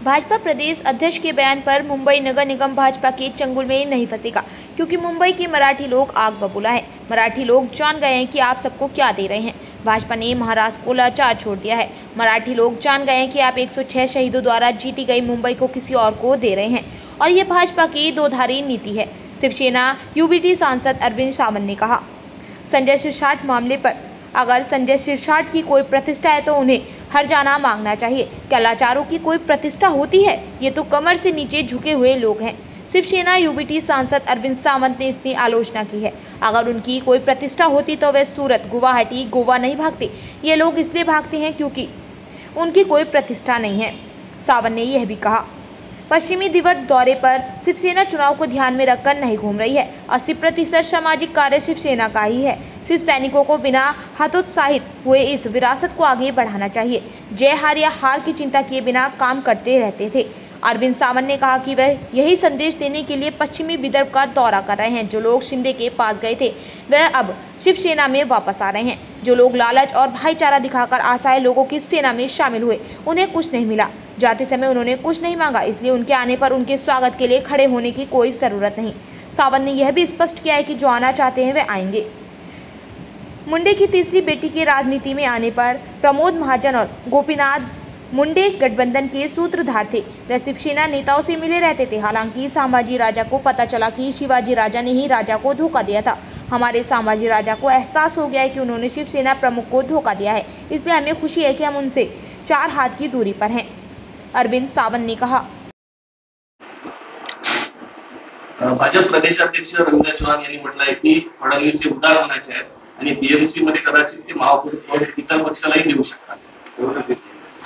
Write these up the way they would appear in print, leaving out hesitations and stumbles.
भाजपा प्रदेश अध्यक्ष के बयान पर मुंबई नगर निगम भाजपा के चंगुल में नहीं फंसेगा, क्योंकि मुंबई के मराठी लोग आग बबूला है। मराठी लोग जान गए हैं कि आप सबको क्या दे रहे हैं। भाजपा ने महाराष्ट्र को लाचार छोड़ दिया है। मराठी लोग जान गए हैं कि आप 106 शहीदों द्वारा जीती गई मुंबई को किसी और को दे रहे हैं, और ये भाजपा की दोधारी नीति है। शिवसेना यूबीटी सांसद अरविंद सावंत ने कहा, संजय सिरसाट मामले पर अगर संजय सिरसाट की कोई प्रतिष्ठा है तो उन्हें हर जाना मांगना चाहिए। क्या लाचारों की कोई प्रतिष्ठा होती है? ये तो कमर से नीचे झुके हुए लोग हैं। शिवसेना यूबीटी सांसद अरविंद सावंत ने इसकी आलोचना की है। अगर उनकी कोई प्रतिष्ठा होती तो वे सूरत, गुवाहाटी, गोवा नहीं भागते। ये लोग इसलिए भागते हैं क्योंकि उनकी कोई प्रतिष्ठा नहीं है। सावंत ने यह भी कहा, पश्चिमी दिवस दौरे पर शिवसेना चुनाव को ध्यान में रखकर नहीं घूम रही है। 80% सामाजिक कार्य शिवसेना का ही है। सिर्फ सैनिकों को बिना हतोत्साहित हुए इस विरासत को आगे बढ़ाना चाहिए। जय हार या हार की चिंता किए बिना काम करते रहते थे। अरविंद सावंत ने कहा कि वह यही संदेश देने के लिए पश्चिमी विदर्भ का दौरा कर रहे हैं। जो लोग शिंदे के पास गए थे वह अब शिवसेना में वापस आ रहे हैं। जो लोग लालच और भाईचारा दिखाकर आशाएं लोगों की सेना में शामिल हुए, उन्हें कुछ नहीं मिला। जाते समय उन्होंने कुछ नहीं मांगा, इसलिए उनके आने पर उनके स्वागत के लिए खड़े होने की कोई ज़रूरत नहीं। सावंत ने यह भी स्पष्ट किया है कि जो आना चाहते हैं वे आएंगे। मुंडे की तीसरी बेटी के राजनीति में आने पर प्रमोद महाजन और गोपीनाथ मुंडे गठबंधन के सूत्रधार थे। वे शिवसेना नेताओं से मिले रहते थे। हालांकि संभाजी राजा को पता चला कि शिवाजी राजा ने ही राजा को धोखा दिया था। हमारे संभाजी राजा को एहसास हो गया है कि उन्होंने शिवसेना प्रमुख को धोखा दिया है, इसलिए हमें खुशी है कि हम उनसे 4 हाथ की दूरी पर हैं। अरविंद सावंत ने कहा, भाजप प्रदेशाध्यक्ष रवींद्र चव्हाण यांनी म्हटलंय की फडणवीस हे उदार मनाचे आहेत आणि बीएमसी मध्ये कदाचित ते महापौर इतर पक्षालाही देऊ शकतात,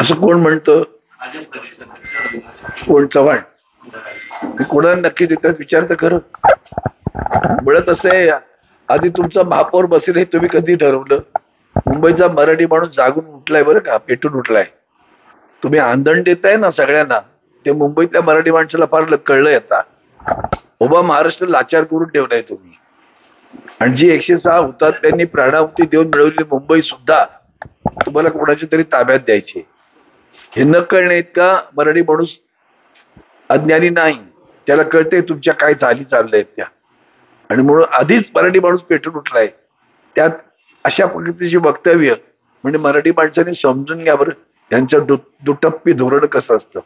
असं कोण म्हणतं? भाजप प्रदेशाध्यक्ष रवींद्र चव्हाण. कोण? चव्हाण? कोणाला नक्की देतात विचार तर खरं. मुळात असं आहे, आधी तुमचा महापौर बसेल हे तुम्ही कधी ठरवलं? मुंबईचा मराठी माणूस जागून उठलाय बरं का, पेटून उठलाय. तुम्ही आंदण देताय ना सगळ्यांना, ते मुंबईतल्या मराठी माणसाला फार कळलंय आता. उभा महाराष्ट्र लाचार करून ठेवलाय तुम्ही. आणि जी 106 हुतात्म्यांनी प्राणाहुती देऊन मिळवलेली मुंबई सुद्धा तुम्हाला कोणाच्या तरी ताब्यात द्यायची. हे न कळणे इतका मराठी माणूस अज्ञानी नाही. त्याला कळते तुमच्या काय चाली चाललंय त्या, आणि म्हणून आधीच मराठी माणूस पेटून उठलाय. त्यात अशा पद्धतीची वक्तव्य म्हणजे मराठी माणसाने समजून घ्या बरं, यांचं दुटप्पी धोरण कसं असतं.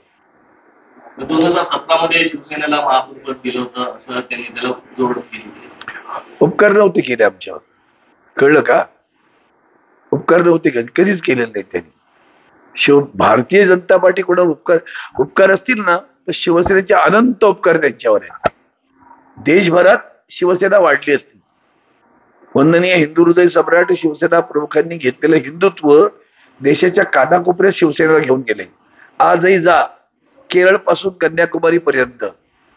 2017 मध्ये शिवसेनेला महापौर पद दिलं होतं असं त्यांनी त्याला जोड केली. उपकार नव्हते केले आमच्यावर, कळलं का? उपकार नव्हते कधीच केलेले नाही त्यांनी. भारतीय जनता पार्टी कोणावर उपकार असतील ना तर शिवसेनेचे अनंत उपकार त्यांच्यावर आहेत. देशभरात शिवसेना वाढली असती. वंदनीय हिंदू हृदय सम्राट शिवसेना प्रमुखांनी घेतलेलं हिंदुत्व देशाच्या कानाकोपऱ्यात शिवसेनेला घेऊन गेले. आजही जा केरळ पासून कन्याकुमारी पर्यंत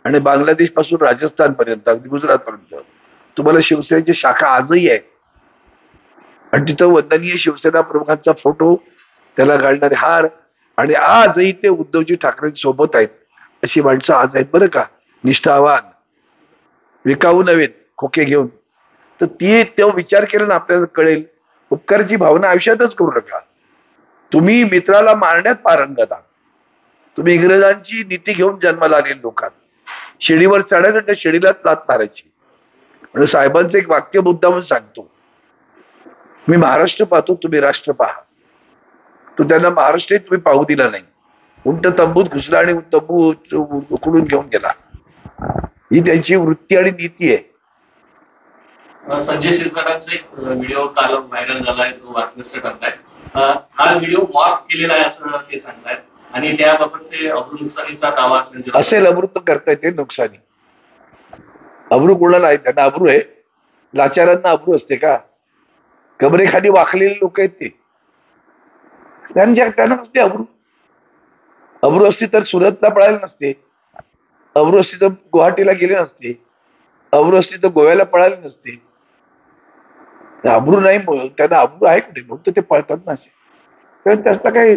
आणि बांगलादेश पासून राजस्थान पर्यंत, अगदी गुजरात पर्यंत तुम्हाला शिवसेनेची शाखा आजही आहे. आणि तिथं वंदनीय शिवसेना प्रमुखांचा फोटो, त्याला घालणारे हार, आणि आजही ते उद्धवजी ठाकरे सोबत आहेत. अशी माणसं आज आहेत बरं का, निष्ठावान, विकाऊ नव्हे खोके घेऊन. तर तो विचार केला ना आपल्याला कळेल. उपकाराची भावना आयुष्यातच करू नका. तुम्ही मित्राला मारण्यात पारंगत आहात. तुम्ही इंग्रजांची नीती घेऊन जन्माला आलेले लोक आहात. शिडीवर चढायचं तर शिडीलाच लात मारायची. म्हणजे साहेबांचं एक वाक्य मुद्दामून सांगतो, मी महाराष्ट्र पाहतो, तुम्ही राष्ट्र पहा. तो त्यांना महाराष्ट्र तुम्ही पाहू दिला नाही. उंट तंबूत घुसला आणि तंबू उकडून घेऊन गेला. ही त्यांची वृत्ती आणि नीती आहे. संजय शिरसाटांचा एक व्हिडिओ काल व्हायरल झालाय, तो वादग्रस्त ठरलाय. हा व्हिडिओ मॉर्फ केलेला आहे असं ते सांगतायत, आणि त्याबाबत ते अब्रू नुकसानीचा दावा असेल. अमृत करतायत ते नुकसानी. अब्रू कोणाला आहे? त्यांना अब्रू आहे. लाचारांना अब्रू असते का? कबरेखाली वाकलेले लोक आहेत ते, त्यांना नसते अब्रू. अब्रू असती तर सुरतला पळायला नसते. अब्रू असती तर गुवाहाटीला गेले नसते. अब्रू असती तर गोव्याला पळाले नसते. अब्रू नाही, त्यांना अब्रू आहे कुठे म्हणून ते पळतात ना असे. तर त्याचा काही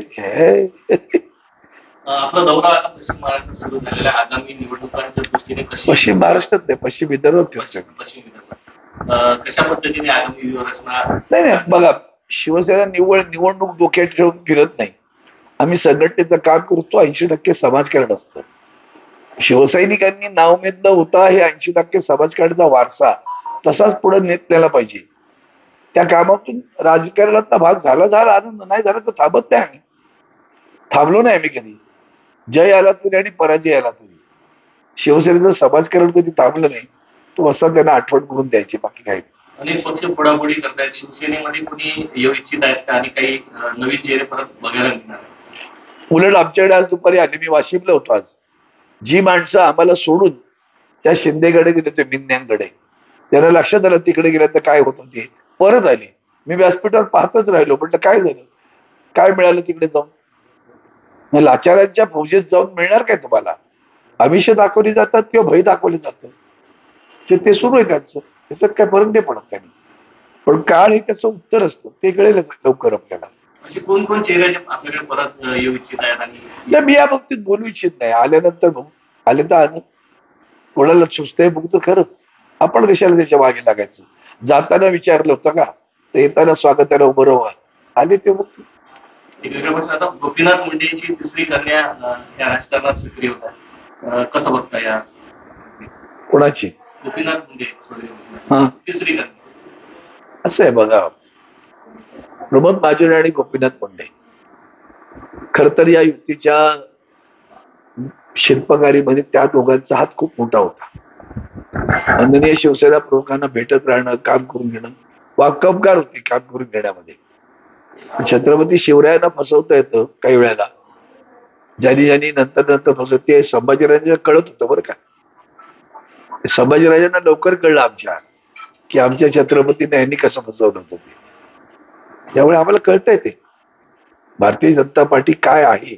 आपला दौरा आता पश्चिम महाराष्ट्रात सुरू झालेला आगामी निवडणुकांच्या दृष्टीने पश्चिम महाराष्ट्रात नाही, पश्चिम विदर्भात. पश्चिम विदर्भात कशा पद्धतीने आगामी व्यूहरचना? नाही बघा, शिवसेना निवडणूक डोक्यात ठेवून फिरत नाही. आम्ही संघटनेचं काम करतो, 80% समाजकारण असतं. शिवसैनिकांनी नावमेद न होता हे 80% समाजकारणाचा वारसा तसाच पुढे नेतलेला पाहिजे. त्या कामातून राजकारणाचा भाग झाला आनंद, नाही झाला तर थांबत नाही आम्ही. थांबलो नाही आम्ही कधी. जय आला तरी आणि पराजय आला तरी. शिवसेनेचं समाजकारण कधी थांबलं नाही. तो असा त्यांना आठवण करून द्यायची, बाकी काही नाही. अनेक पक्ष फोडाफोडी करतायत. शिवसेनेमध्ये कुणी येऊ इच्छित आहेत का आणि काही नवीन चेहरे परत बघायला मिळणार आहेत? उलट आमच्याकडे आज दुपारी आले, मी वाशिमला होतो आज. जी माणसं आम्हाला सोडून त्या शिंदेकडे गेले होते, मिन्यांकडे, त्यांना लक्षात आलं तिकडे गेल्यानंतर काय होत होते, परत आले. मी व्यासपीठावर पाहतच राहिलो, म्हटलं काय झालं, काय मिळालं तिकडे जाऊन? मग लाचारांच्या फौजेत जाऊन मिळणार काय तुम्हाला? आमिष दाखवली जातात किंवा भय दाखवले जातात, ते सुरू आहे त्यांचं, त्याच्यात काय फरक नाही पडत त्यांनी. पण काळ हे त्याचं उत्तर असतं, ते कळेलच लवकर आपल्याला. असे कोण चेहरे आपल्याकडे परत येऊ इच्छित आहेत? आणि नाही, मी या बाबतीत बोलू इच्छित नाही. आल्यानंतर बघू, आले तर आलं. कोणाला सुचतंय बघतो खरं, आपण कशाला त्याच्या मागे लागायचं? जाताना विचारलं होतं का, तर येताना स्वागताला उभं राहा, आले ते बघतो. एक वेगळ्या प्रश्न, आता गोपीनाथ मुंडेची तिसरी कन्या या राजकारणात सक्रिय होत आहे, कसं बघता या? कोणाची? गोपीनाथ मुंडे हा, तिसरी कन्या. असं आहे बघा, प्रमोद महाजन आणि गोपीनाथ मुंडे खर तर या युतीच्या शिल्पकारीमध्ये त्या दोघांचा हात खूप मोठा होता. माननीय शिवसेना प्रमुखांना भेटत राहणं, काम करून घेणं, वाकबगार होते काम करून घेण्यामध्ये. छत्रपती शिवरायांना फसवता येतं काही वेळेला, ज्यांनी नंतर फसवत, ते संभाजीराजांना कळत होतं बरं का. संभाजीराजांना लवकर कळलं आमच्या, की आमच्या छत्रपतीने यांनी कसं फसवलं होतं ते. त्यामुळे आम्हाला कळतंय ते भारतीय जनता पार्टी काय आहे,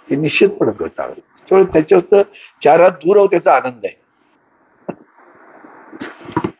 हे निश्चितपणे कळतं. त्याच्यावर 4 हात दूर आहोत त्याचा आनंद आहे.